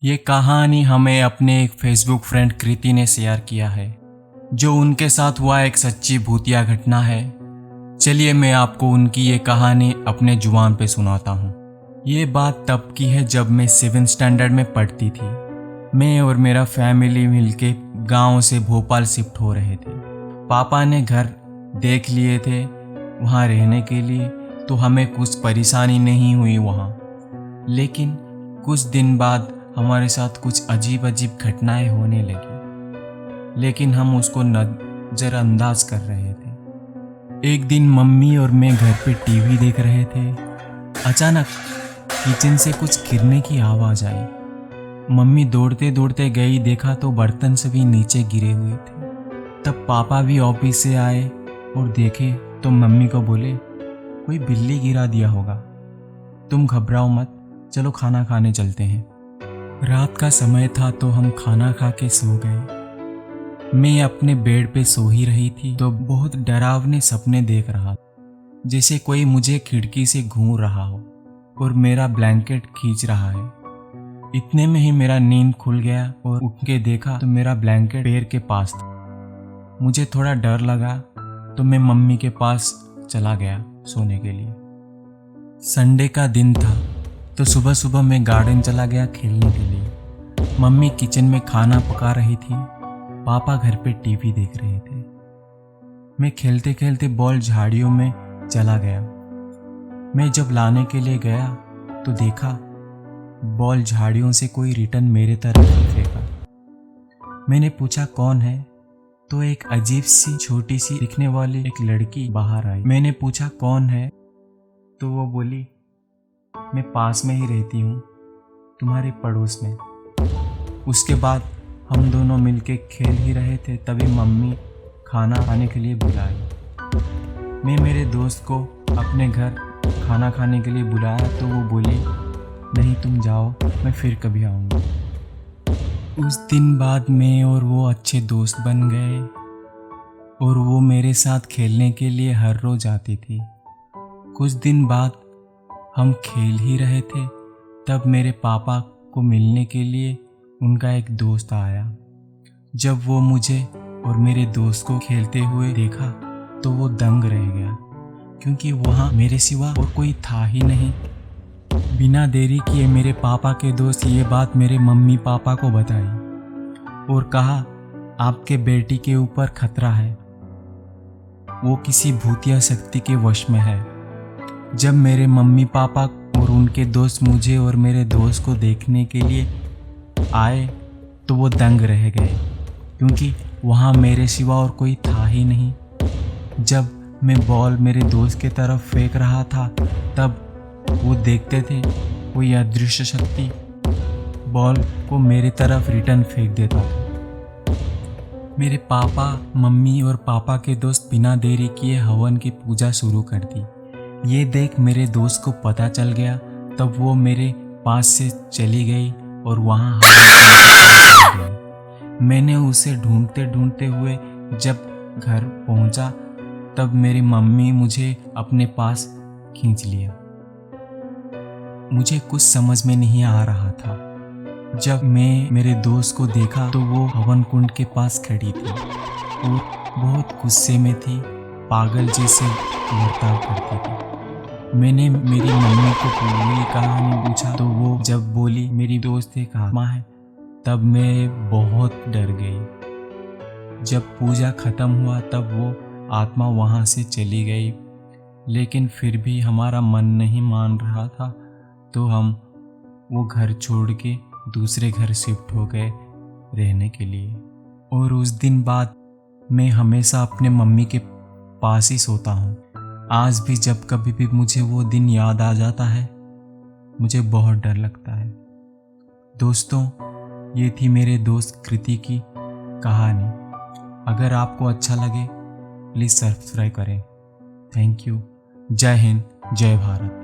ये कहानी हमें अपने एक फेसबुक फ्रेंड कृति ने शेयर किया है, जो उनके साथ हुआ एक सच्ची भूतिया घटना है। चलिए मैं आपको उनकी ये कहानी अपने जुबान पे सुनाता हूँ। ये बात तब की है जब मैं 7th स्टैंडर्ड में पढ़ती थी। मैं और मेरा फैमिली मिलके गांव से भोपाल शिफ्ट हो रहे थे। पापा ने घर देख लिए थे वहाँ रहने के लिए, तो हमें कुछ परेशानी नहीं हुई वहाँ। लेकिन कुछ दिन बाद हमारे साथ कुछ अजीब अजीब घटनाएं होने लगी, लेकिन हम उसको नज़रअंदाज कर रहे थे। एक दिन मम्मी और मैं घर पे टीवी देख रहे थे। अचानक किचन से कुछ गिरने की आवाज़ आई। मम्मी दौड़ते दौड़ते गई, देखा तो बर्तन सभी नीचे गिरे हुए थे। तब पापा भी ऑफिस से आए और देखे तो मम्मी को बोले, कोई बिल्ली गिरा दिया होगा, तुम घबराओ मत, चलो खाना खाने चलते हैं। रात का समय था तो हम खाना खा के सो गए। मैं अपने बेड पे सो ही रही थी तो बहुत डरावने सपने देख रहा था, जैसे कोई मुझे खिड़की से घूर रहा हो और मेरा ब्लैंकेट खींच रहा है। इतने में ही मेरा नींद खुल गया और उठ के देखा तो मेरा ब्लैंकेट पैर के पास था। मुझे थोड़ा डर लगा तो मैं मम्मी के पास चला गया सोने के लिए। संडे का दिन था तो सुबह सुबह मैं गार्डन चला गया खेलने के लिए। मम्मी किचन में खाना पका रही थी, पापा घर पे टीवी देख रहे थे। मैं खेलते खेलते बॉल झाड़ियों में चला गया। मैं जब लाने के लिए गया तो देखा बॉल झाड़ियों से कोई रिटर्न मेरे तरफ फेंका। मैंने पूछा कौन है, तो एक अजीब सी छोटी सी दिखने वाली एक लड़की बाहर आई। मैंने पूछा कौन है, तो वो बोली, मैं पास में ही रहती हूँ, तुम्हारे पड़ोस में। उसके बाद हम दोनों मिलके खेल ही रहे थे, तभी मम्मी खाना खाने के लिए बुलाई। मैं मेरे दोस्त को अपने घर खाना खाने के लिए बुलाया तो वो बोली, नहीं तुम जाओ, मैं फिर कभी आऊँगी। उस दिन बाद मैं और वो अच्छे दोस्त बन गए और वो मेरे साथ खेलने के लिए हर रोज आती थी। कुछ दिन बाद हम खेल ही रहे थे, तब मेरे पापा को मिलने के लिए उनका एक दोस्त आया। जब वो मुझे और मेरे दोस्त को खेलते हुए देखा तो वो दंग रह गया, क्योंकि वहाँ मेरे सिवा और कोई था ही नहीं। बिना देरी किए मेरे पापा के दोस्त ये बात मेरे मम्मी पापा को बताई और कहा, आपके बेटी के ऊपर खतरा है, वो किसी भूतिया शक्ति के वश में है। जब मेरे मम्मी पापा और उनके दोस्त मुझे और मेरे दोस्त को देखने के लिए आए तो वो दंग रह गए, क्योंकि वहाँ मेरे सिवा और कोई था ही नहीं। जब मैं बॉल मेरे दोस्त के तरफ फेंक रहा था तब वो देखते थे कोई अदृश्य शक्ति बॉल को मेरे तरफ रिटर्न फेंक देता था। मेरे पापा, मम्मी और पापा के दोस्त बिना देरी किए हवन की पूजा शुरू कर दी। ये देख मेरे दोस्त को पता चल गया, तब वो मेरे पास से चली गई और वहाँ हवन गई। मैंने उसे ढूंढते ढूंढते हुए जब घर पहुँचा तब मेरी मम्मी मुझे अपने पास खींच लिया। मुझे कुछ समझ में नहीं आ रहा था। जब मैं मेरे दोस्त को देखा तो वो हवन कुंड के पास खड़ी थी और बहुत गुस्से में थी, पागल जैसे बर्ताव करती थी। मैंने मेरी मम्मी को पूरी कहानी पूछा तो वो जब बोली मेरी दोस्त एक आत्मा है, तब मैं बहुत डर गई। जब पूजा खत्म हुआ तब वो आत्मा वहाँ से चली गई, लेकिन फिर भी हमारा मन नहीं मान रहा था, तो हम वो घर छोड़ के दूसरे घर शिफ्ट हो गए रहने के लिए। और उस दिन बाद मैं हमेशा अपने मम्मी के पास ही सोता हूँ। आज भी जब कभी भी मुझे वो दिन याद आ जाता है, मुझे बहुत डर लगता है। दोस्तों, ये थी मेरे दोस्त कृति की कहानी। अगर आपको अच्छा लगे प्लीज़ सब्सक्राइब करें। Thank you. जय हिंद, जय भारत।